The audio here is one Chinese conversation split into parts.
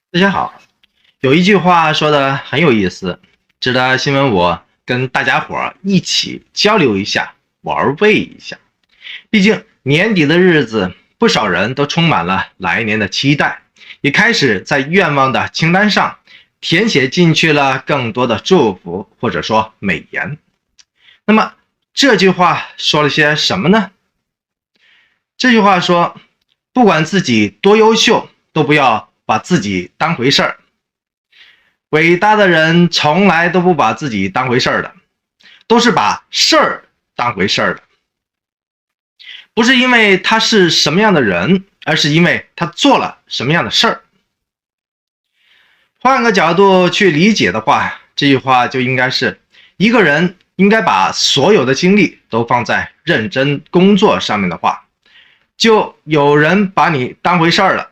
大家好，有一句话说的很有意思，值得新闻我跟大家伙一起交流一下，玩味一下。毕竟年底的日子，不少人都充满了来年的期待，也开始在愿望的清单上填写进去了更多的祝福或者说美言。那么这句话说了些什么呢？这句话说，不管自己多优秀，都不要把自己当回事儿。伟大的人从来都不把自己当回事儿的，都是把事儿当回事儿的。不是因为他是什么样的人，而是因为他做了什么样的事儿。换个角度去理解的话，这句话就应该是一个人应该把所有的精力都放在认真工作上面的话，就有人把你当回事儿了。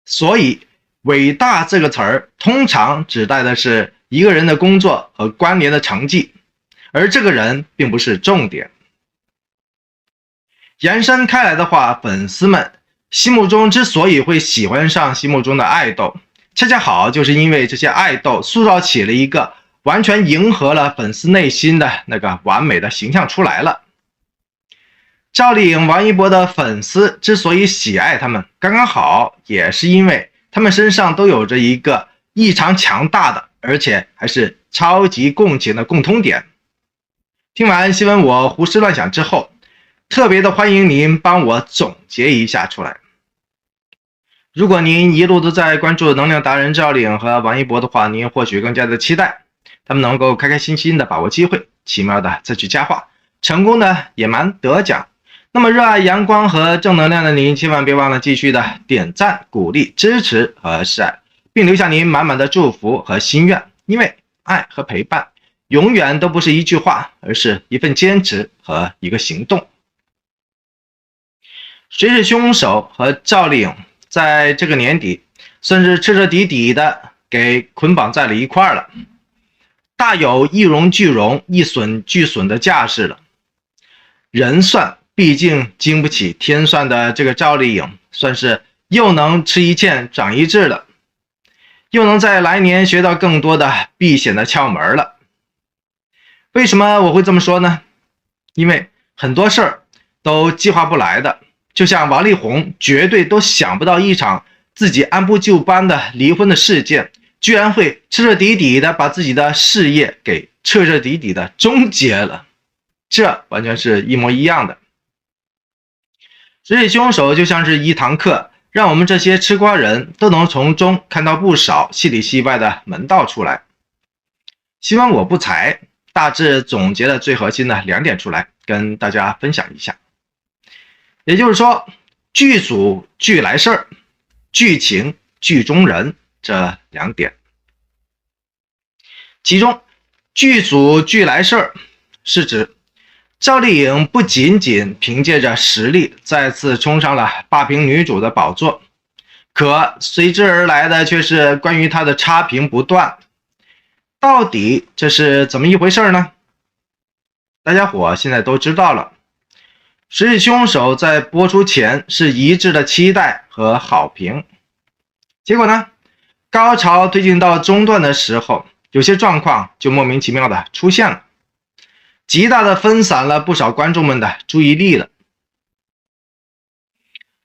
所以伟大这个词儿通常指代的是一个人的工作和关联的成绩，而这个人并不是重点。延伸开来的话，粉丝们心目中之所以会喜欢上心目中的爱豆，恰恰好就是因为这些爱豆塑造起了一个完全迎合了粉丝内心的那个完美的形象出来了。赵丽颖、王一博的粉丝之所以喜爱他们，刚刚好也是因为他们身上都有着一个异常强大的，而且还是超级共情的共通点。听完新闻我胡思乱想之后，特别的欢迎您帮我总结一下出来。如果您一路都在关注能量达人赵丽颖和王一博的话，您或许更加的期待他们能够开开心心的把握机会，奇妙的再去佳话，成功的也蛮得奖。那么热爱阳光和正能量的您，千万别忘了继续的点赞、鼓励、支持和示爱，并留下您满满的祝福和心愿。因为爱和陪伴永远都不是一句话，而是一份坚持和一个行动。谁是凶手和赵丽颖在这个年底算是彻彻底底的给捆绑在了一块了，大有一荣俱荣、一损俱损的架势了。人算毕竟经不起天算的这个赵丽颖，算是又能吃一堑长一智了，又能在来年学到更多的避险的窍门了。为什么我会这么说呢？因为很多事儿都计划不来的，就像王力宏绝对都想不到一场自己按部就班的离婚的事件，居然会彻彻底底的把自己的事业给彻彻底底的终结了，这完全是一模一样的。所以凶手就像是一堂课，让我们这些吃瓜人都能从中看到不少戏里戏外的门道出来。希望我不才，大致总结了最核心的2点出来，跟大家分享一下。也就是说，剧组剧来事儿，剧情剧中人这2点。其中剧组剧来事儿是指赵丽颖不仅仅凭借着实力再次冲上了霸屏女主的宝座，可随之而来的却是关于她的差评不断。到底这是怎么一回事呢？大家伙现在都知道了。谁是凶手在播出前是一致的期待和好评，结果呢，高潮推进到中段的时候，有些状况就莫名其妙的出现了，极大的分散了不少观众们的注意力了。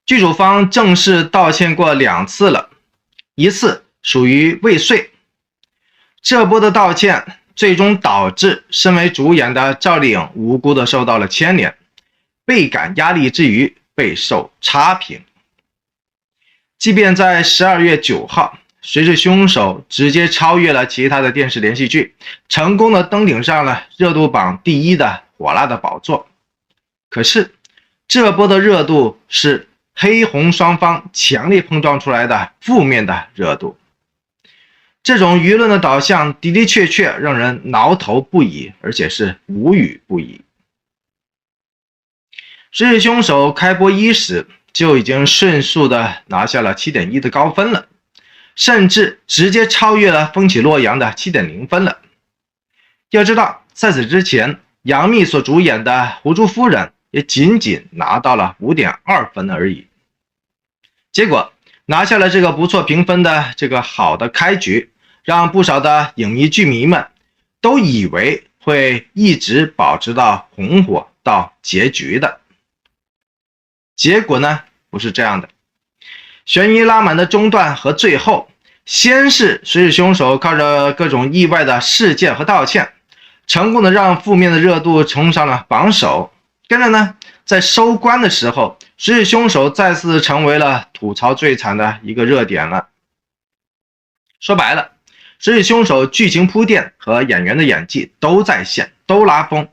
剧组方正式道歉过2次了，一次属于未遂，这波的道歉最终导致身为主演的赵丽颖无辜的受到了牵连，倍感压力之余备受差评。即便在12月9号，谁是凶手直接超越了其他的电视连续剧，成功的登顶上了热度榜第1的火辣的宝座。可是这波的热度是黑红双方强烈碰撞出来的负面的热度，这种舆论的导向的的确确让人挠头不已，而且是无语不已。谁是凶手开播伊始就已经迅速的拿下了 7.1 的高分了，甚至直接超越了风起洛阳的 7.0 分了。要知道在此之前，杨幂所主演的《狐珠夫人》也仅仅拿到了 5.2 分而已。结果拿下了这个不错评分的这个好的开局，让不少的影迷剧迷们都以为会一直保持到红火到结局的。结果呢，不是这样的。悬疑拉满的中段和最后，先是谁是凶手靠着各种意外的事件和道歉，成功的让负面的热度冲上了榜首。跟着呢，在收官的时候，谁是凶手再次成为了吐槽最惨的一个热点了。说白了，谁是凶手剧情铺垫和演员的演技都在线，都拉风，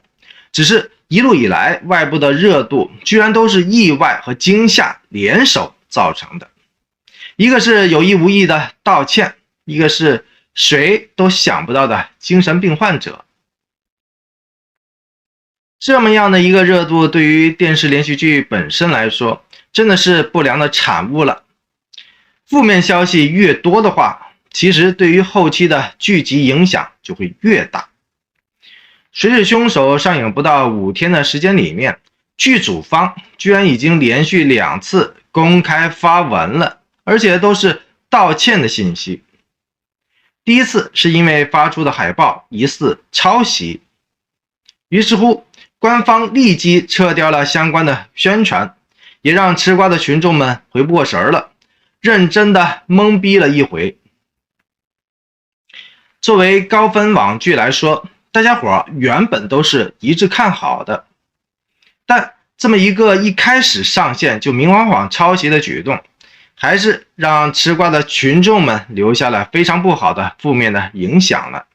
只是一路以来外部的热度居然都是意外和惊吓联手造成的。一个是有意无意的道歉，一个是谁都想不到的精神病患者。这么样的一个热度，对于电视连续剧本身来说，真的是不良的产物了。负面消息越多的话，其实对于后期的剧集影响就会越大。谁是凶手上映不到5天的时间里面，剧组方居然已经连续2次公开发文了，而且都是道歉的信息。第一次是因为发出的海报疑似抄袭，于是乎官方立即撤掉了相关的宣传，也让吃瓜的群众们回不过神了，认真的懵逼了一回。作为高分网剧来说，大家伙原本都是一致看好的，但这么一个一开始上线就明晃晃抄袭的举动，还是让吃瓜的群众们留下了非常不好的负面的影响了。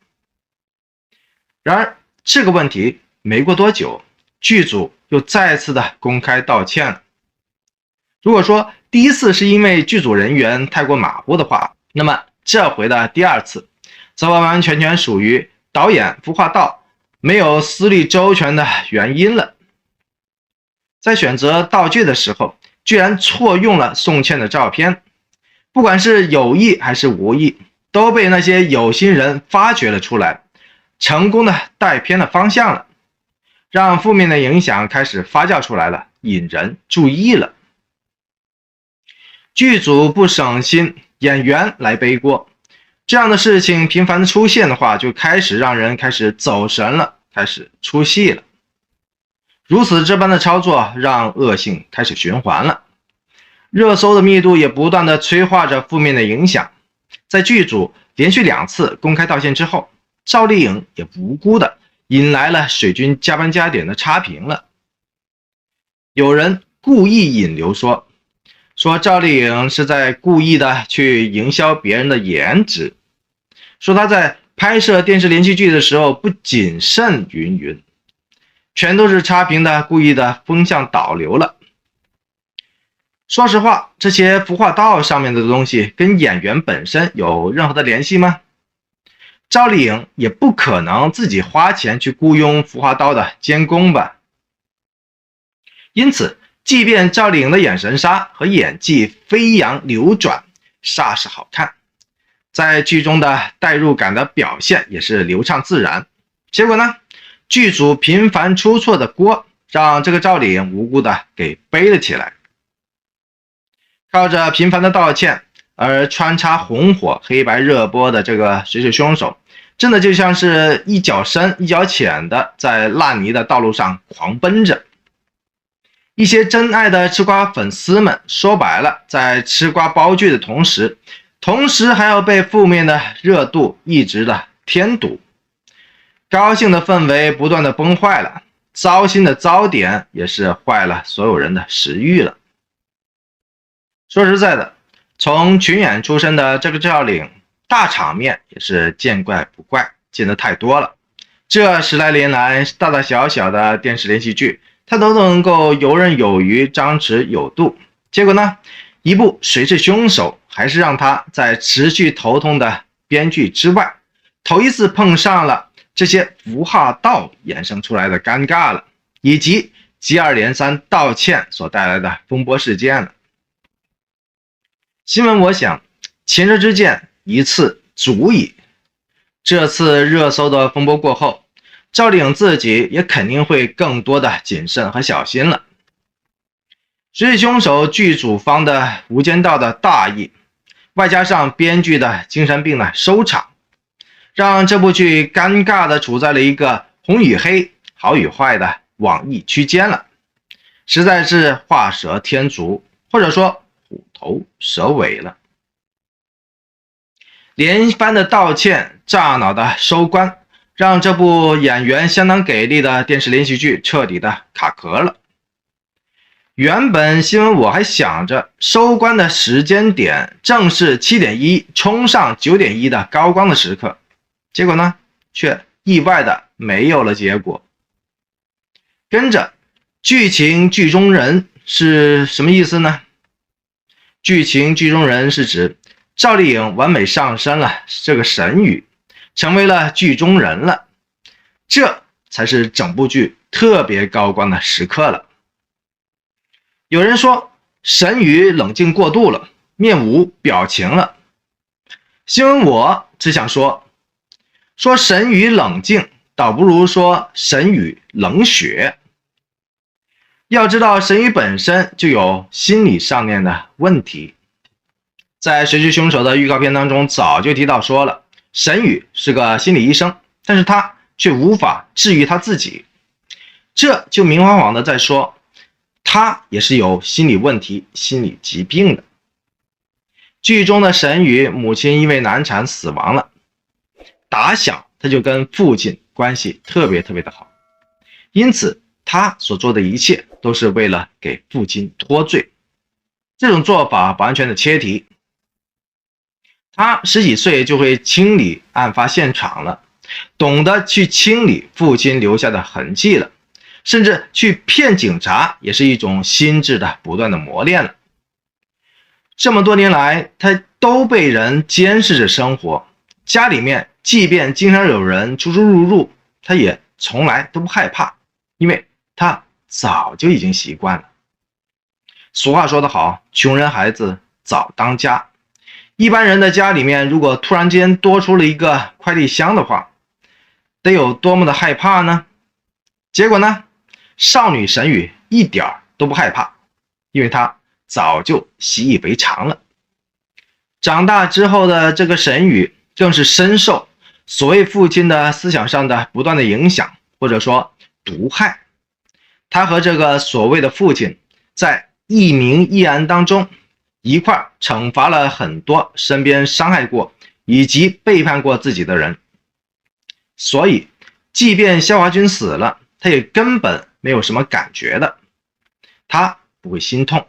然而这个问题没过多久，剧组又再次的公开道歉了。如果说第一次是因为剧组人员太过马虎的话，那么这回的第2次则完完全全属于导演服化道没有思虑周全的原因了。在选择道具的时候，居然错用了宋茜的照片，不管是有意还是无意，都被那些有心人发掘了出来，成功的带偏了方向了，让负面的影响开始发酵出来了，引人注意了。剧组不省心，演员来背锅，这样的事情频繁的出现的话，就开始让人开始走神了，开始出戏了。如此这般的操作让恶性开始循环了，热搜的密度也不断的催化着负面的影响。在剧组连续2次公开道歉之后，赵丽颖也无辜的引来了水军加班加点的差评了。有人故意引流说赵丽颖是在故意的去营销别人的颜值，说她在拍摄电视连续剧的时候不谨慎云云，全都是差评的故意的风向导流了。说实话，这些服化道上面的东西跟演员本身有任何的联系吗？赵丽颖也不可能自己花钱去雇佣服化道的监工吧。因此即便赵丽颖的眼神杀和演技飞扬流转，煞是好看，在剧中的代入感的表现也是流畅自然。结果呢，剧组频繁出错的锅让这个赵丽颖无辜的给背了起来。靠着频繁的道歉而穿插红火黑白热播的这个谁是凶手，真的就像是一脚深一脚浅的在烂泥的道路上狂奔着。一些真爱的吃瓜粉丝们说白了，在吃瓜包剧的同时还要被负面的热度一直的添堵，高兴的氛围不断的崩坏了，糟心的糟点也是坏了所有人的食欲了。说实在的，从群演出身的这个赵丽颖，大场面也是见怪不怪，见得太多了。这10来年来，大大小小的电视连续剧，她都能够游刃有余，张弛有度。结果呢，一部谁是凶手，还是让她在持续头痛的编剧之外，头一次碰上了这些服化道衍生出来的尴尬了，以及接二连三道歉所带来的风波事件了。新闻我想前车之鉴一次足矣，这次热搜的风波过后，赵丽颖自己也肯定会更多的谨慎和小心了。实际凶手剧组方的《无间道》的大意，外加上编剧的精神病的收场，让这部剧尴尬的处在了一个红与黑、好与坏的网易区间了，实在是画蛇添足，或者说虎头蛇尾了。连番的道歉、炸脑的收官，让这部演员相当给力的电视连续剧彻底的卡壳了。原本新闻我还想着收官的时间点正是7.1冲上9.1的高光的时刻，结果呢却意外的没有了结果。跟着剧情剧中人是什么意思呢？剧情剧中人是指赵丽颖完美上身了这个神语，成为了剧中人了，这才是整部剧特别高光的时刻了。有人说神语冷静过度了，面无表情了。新闻我只想说神语冷静，倒不如说神语冷血。要知道神语本身就有心理上面的问题，在谁是凶手的预告片当中早就提到说了，神语是个心理医生，但是他却无法治愈他自己，这就明晃晃的在说他也是有心理问题、心理疾病的。剧中的神语母亲因为难产死亡了，打小他就跟父亲关系特别的好，因此他所做的一切都是为了给父亲脱罪，这种做法完全的切题。他10几岁就会清理案发现场了，懂得去清理父亲留下的痕迹了，甚至去骗警察也是一种心智的不断的磨练了。这么多年来，他都被人监视着生活，家里面即便经常有人出出入入，他也从来都不害怕，因为他早就已经习惯了。俗话说得好，穷人孩子早当家。一般人的家里面如果突然间多出了一个快递箱的话，得有多么的害怕呢？结果呢，少女神语一点都不害怕，因为她早就习以为常了。长大之后的这个神语更是深受所谓父亲的思想上的不断的影响，或者说毒害。他和这个所谓的父亲在一明一暗当中一块惩罚了很多身边伤害过以及背叛过自己的人，所以即便萧华军死了，他也根本没有什么感觉的，他不会心痛，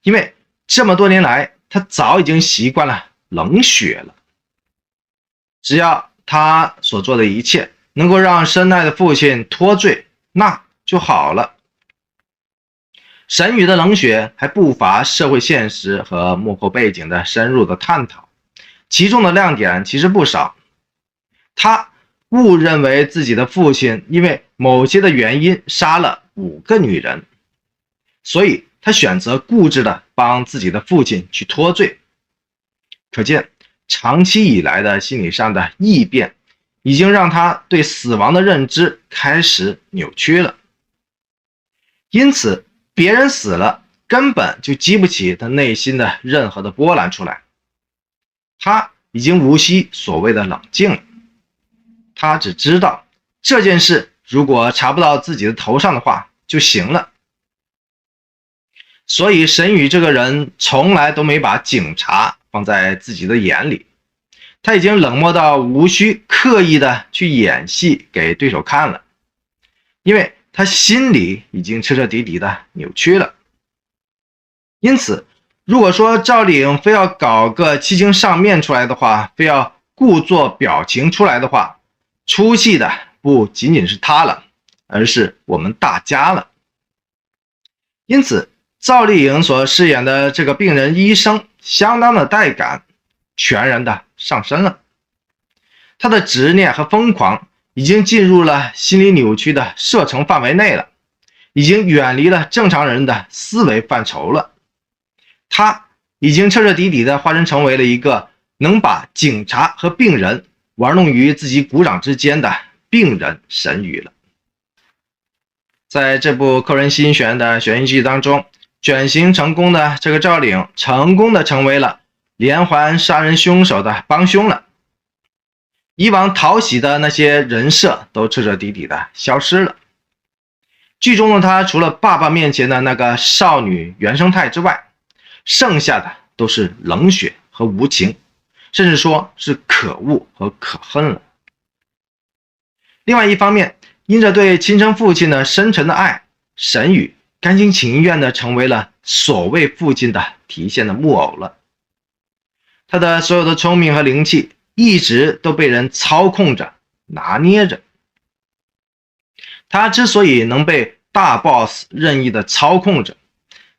因为这么多年来他早已经习惯了冷血了。只要他所做的一切能够让深爱的父亲脱罪，那就好了。神语的冷血还不乏社会现实和幕后背景的深入的探讨，其中的亮点其实不少。他误认为自己的父亲因为某些的原因杀了5个女人，所以他选择固执的帮自己的父亲去脱罪。可见长期以来的心理上的异变已经让他对死亡的认知开始扭曲了，因此别人死了根本就激不起他内心的任何的波澜出来，他已经无需所谓的冷静了，他只知道这件事如果查不到自己的头上的话就行了。所以神宇这个人从来都没把警察放在自己的眼里，他已经冷漠到无需刻意的去演戏给对手看了，因为他心里已经彻彻底底的扭曲了。因此如果说赵丽颖非要搞个七情上面出来的话，非要故作表情出来的话，出戏的不仅仅是他了，而是我们大家了。因此赵丽颖所饰演的这个病人医生相当的带感，全然的上身了。他的执念和疯狂已经进入了心理扭曲的射程范围内了，已经远离了正常人的思维范畴了。他已经彻彻底底的化身成为了一个能把警察和病人玩弄于自己鼓掌之间的病人神语了。在这部扣人心弦的悬疑剧当中，转型成功的这个赵岭，成功的成为了连环杀人凶手的帮凶了。以往讨喜的那些人设都彻彻底底的消失了。剧中的他除了爸爸面前的那个少女原生态之外，剩下的都是冷血和无情，甚至说是可恶和可恨了。另外一方面，因着对亲生父亲的深沉的爱，沈宇甘心情愿的成为了所谓父亲的提线的木偶了。他的所有的聪明和灵气一直都被人操控着拿捏着。他之所以能被大 boss 任意的操控着，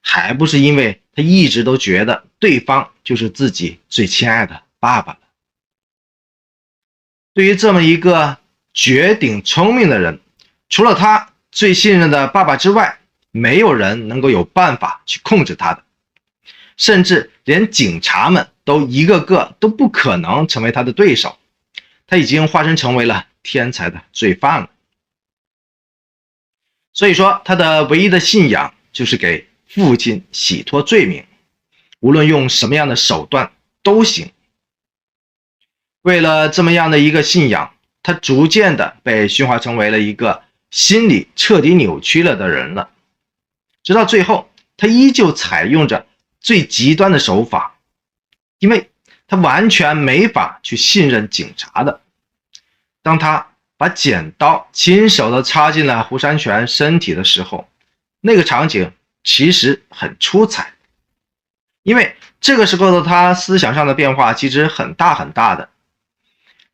还不是因为他一直都觉得对方就是自己最亲爱的爸爸了。对于这么一个绝顶聪明的人，除了他最信任的爸爸之外，没有人能够有办法去控制他的，甚至连警察们都一个个都不可能成为他的对手。他已经化身成为了天才的罪犯了。所以说，他的唯一的信仰就是给父亲洗脱罪名，无论用什么样的手段都行。为了这么样的一个信仰，他逐渐的被驯化成为了一个心理彻底扭曲了的人了。直到最后，他依旧采用着最极端的手法，因为他完全没法去信任警察的。当他把剪刀亲手的插进了胡山泉身体的时候，那个场景其实很出彩，因为这个时候的他思想上的变化其实很大很大的，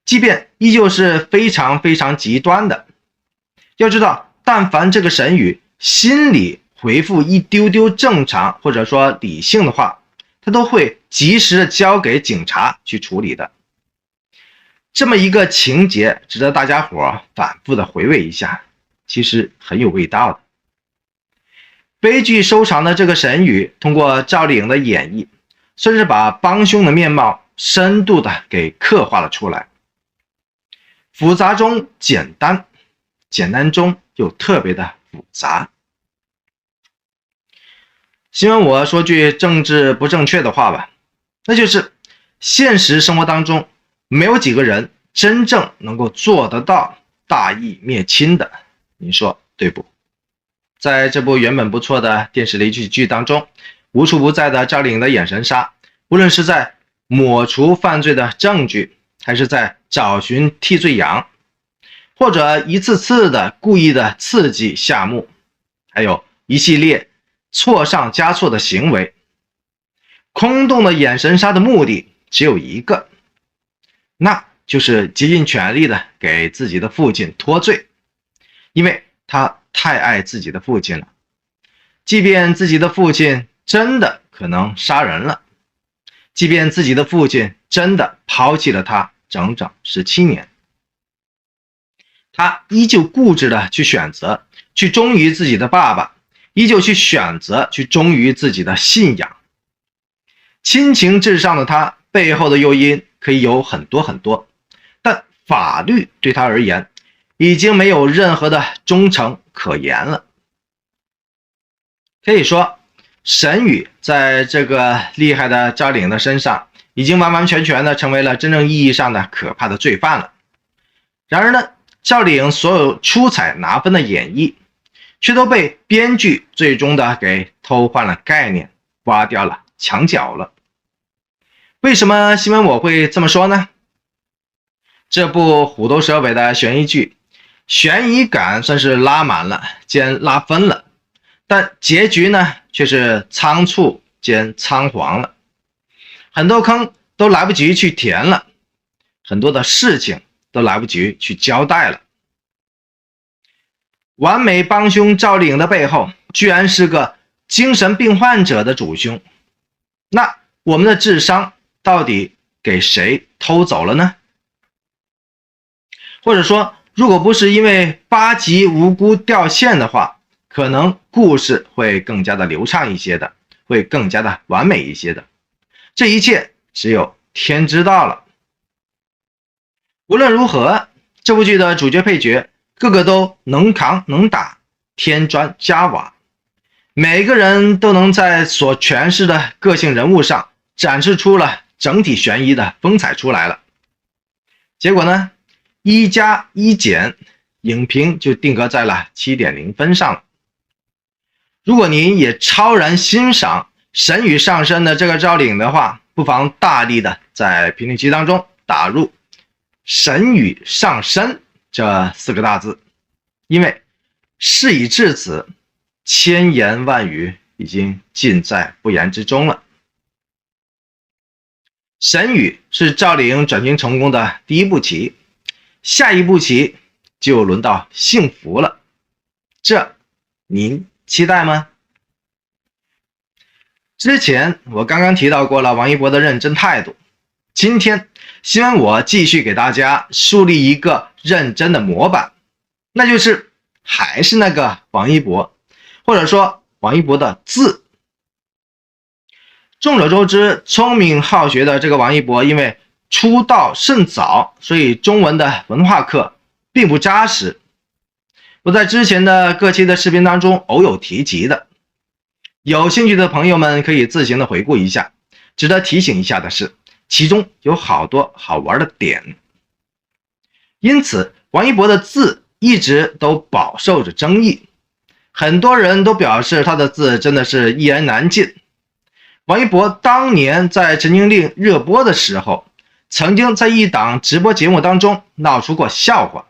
即便依旧是非常非常极端的。要知道，但凡这个沈宇心理回复一丢丢正常或者说理性的话，他都会及时的交给警察去处理的。这么一个情节值得大家伙反复的回味一下，其实很有味道的。悲剧收场的这个沈宇通过赵丽颖的演绎，算是把帮凶的面貌深度的给刻画了出来。复杂中简单，简单中又特别的复杂。希望我说句政治不正确的话吧，那就是现实生活当中没有几个人真正能够做得到大义灭亲的，您说对不？在这部原本不错的电视连续剧当中，无处不在的赵丽颖的眼神杀，无论是在抹除犯罪的证据，还是在找寻替罪羊，或者一次次的故意的刺激夏目，还有一系列错上加错的行为，空洞的眼神杀的目的只有一个，那就是竭尽全力的给自己的父亲脱罪，因为他太爱自己的父亲了，即便自己的父亲真的可能杀人了，即便自己的父亲真的抛弃了他整整17年，他依旧固执的去选择去忠于自己的爸爸，依旧去选择去忠于自己的信仰。亲情至上的他背后的诱因可以有很多很多，但法律对他而言已经没有任何的忠诚可言了。可以说，沈宇在这个厉害的赵丽颖的身上已经完完全全的成为了真正意义上的可怕的罪犯了。然而呢，赵丽颖所有出彩拿分的演绎却都被编剧最终的给偷换了概念，挖掉了墙角了。为什么新闻我会这么说呢？这部虎头蛇尾的悬疑剧，悬疑感算是拉满了兼拉分了，但结局呢却是仓促兼仓皇了，很多坑都来不及去填了，很多的事情都来不及去交代了。完美帮凶赵丽颖的背后居然是个精神病患者的主凶，那我们的智商到底给谁偷走了呢？或者说，如果不是因为8集无辜掉线的话，可能故事会更加的流畅一些的，会更加的完美一些的。这一切只有天知道了。无论如何，这部剧的主角配角个个都能扛能打，添砖加瓦，每个人都能在所诠释的个性人物上展示出了整体悬疑的风采出来了。结果呢，1加1减，影评就定格在了 7.0 分上了。如果您也超然欣赏神语上身的这个招领的话，不妨大力的在评论区当中打入神语上身这4个大字，因为事已至此，千言万语已经尽在不言之中了。神语是赵丽颖转型成功的第一步棋，下一步棋就轮到幸福了，这您期待吗？之前我刚刚提到过了王一博的认真态度，今天新闻我继续给大家树立一个认真的模板，那就是还是那个王一博，或者说王一博的字。众所周知，聪明好学的这个王一博因为出道甚早，所以中文的文化课并不扎实。我在之前的各期的视频当中偶有提及的，有兴趣的朋友们可以自行的回顾一下。值得提醒一下的是，其中有好多好玩的点。因此王一博的字一直都饱受着争议，很多人都表示他的字真的是一言难尽。王一博当年在《陈情令》热播的时候，曾经在一档直播节目当中闹出过笑话。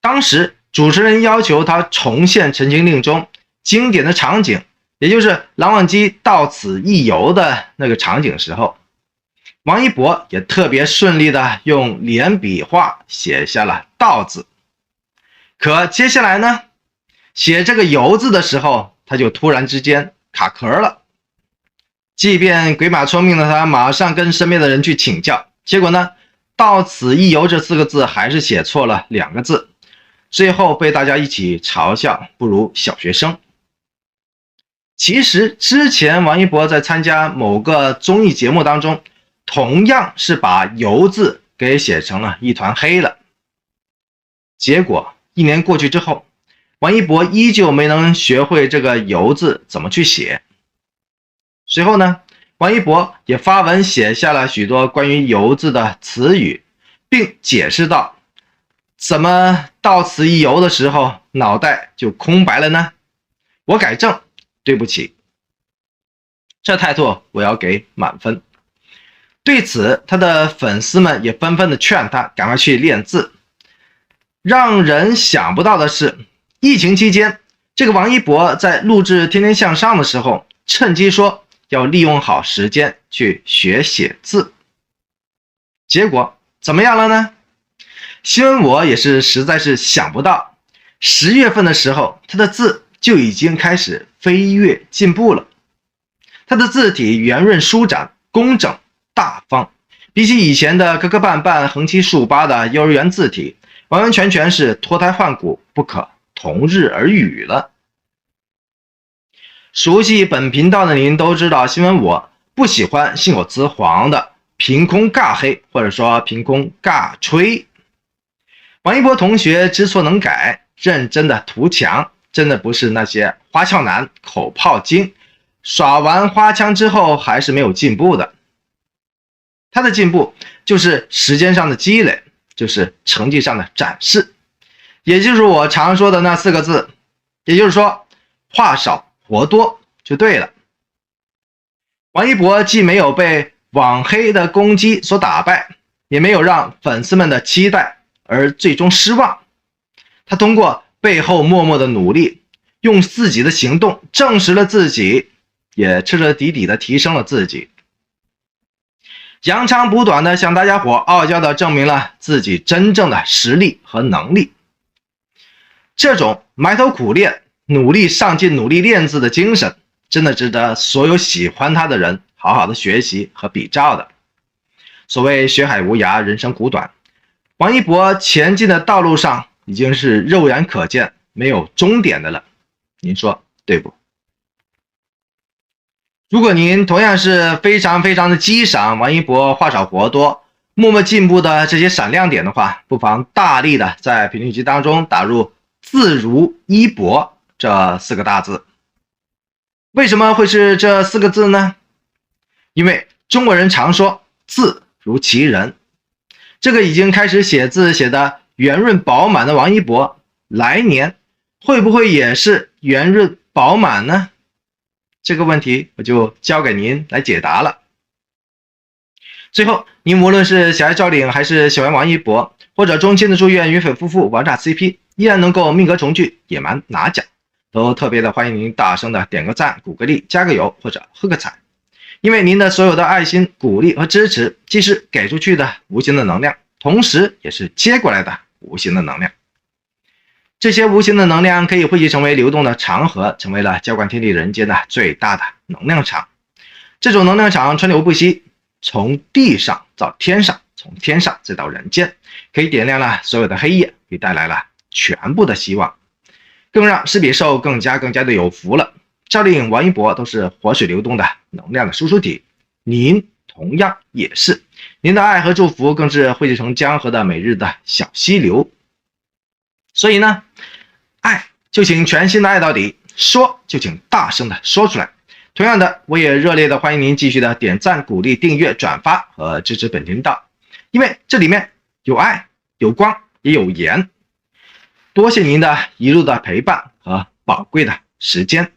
当时主持人要求他重现《陈情令》中经典的场景，也就是蓝忘机到此一游的那个场景时候，王一博也特别顺利的用连笔画写下了到字。可接下来呢，写这个游字的时候，他就突然之间卡壳了。即便鬼马聪明的他马上跟身边的人去请教，结果呢，到此一游这4个字还是写错了2个字，最后被大家一起嘲笑不如小学生。其实之前王一博在参加某个综艺节目当中，同样是把游字给写成了一团黑了。结果1年过去之后，王一博依旧没能学会这个游字怎么去写。随后呢，王一博也发文写下了许多关于游字的词语，并解释道，怎么到此一游的时候脑袋就空白了呢？我改正，对不起。这态度我要给满分。对此，他的粉丝们也纷纷的劝他赶快去练字。让人想不到的是，疫情期间，这个王一博在录制《天天向上》的时候，趁机说要利用好时间去学写字。结果怎么样了呢？新闻我也是实在是想不到，10月份的时候，他的字就已经开始飞跃进步了。他的字体圆润舒展，工整大方，比起以前的磕磕绊绊、横七竖八的幼儿园字体，完完全全是脱胎换骨，不可同日而语了。熟悉本频道的您都知道，新闻我不喜欢信口雌黄的凭空尬黑，或者说凭空尬吹。王一博同学知错能改，认真的图强，真的不是那些花俏男、口炮精，耍完花枪之后还是没有进步的。他的进步就是时间上的积累，就是成绩上的展示，也就是我常说的那4个字，也就是说话少活多就对了。王一博既没有被网黑的攻击所打败，也没有让粉丝们的期待而最终失望。他通过背后默默的努力，用自己的行动证实了自己，也彻彻底底的提升了自己，扬长补短的向大家伙傲娇的证明了自己真正的实力和能力。这种埋头苦练、努力上进、努力练字的精神，真的值得所有喜欢他的人好好的学习和比照的。所谓学海无涯，人生苦短，王一博前进的道路上已经是肉眼可见，没有终点的了，您说对不？如果您同样是非常的激赏王一博话少活多、默默进步的这些闪亮点的话，不妨大力的在评论区当中打入字如一博这4个大字，为什么会是这4个字呢？因为中国人常说字如其人，这个已经开始写字写得圆润饱满的王一博，来年会不会也是圆润饱满呢？这个问题我就交给您来解答了。最后，您无论是喜爱赵丽颖还是喜欢王一博，或者衷心的祝愿云粉夫妇王炸 CP 依然能够命格重聚，野蛮拿奖，都特别的欢迎您大声的点个赞、鼓个励、加个油或者喝个彩。因为您的所有的爱心、鼓励和支持，既是给出去的无形的能量，同时也是接过来的无形的能量。这些无形的能量可以汇集成为流动的长河，成为了浇灌天地人间的最大的能量场。这种能量场川流不息，从地上到天上，从天上再到人间，可以点亮了所有的黑夜，给带来了全部的希望，更让施比受更加的有福了。赵丽颖、王一博都是活水流动的能量的输出体，您同样也是，您的爱和祝福更是汇集成江河的每日的小溪流。所以呢，爱就请全心的爱到底，说就请大声的说出来。同样的，我也热烈的欢迎您继续的点赞、鼓励、订阅、转发和支持本频道，因为这里面有爱、有光，也有盐。多谢您的一路的陪伴和宝贵的时间。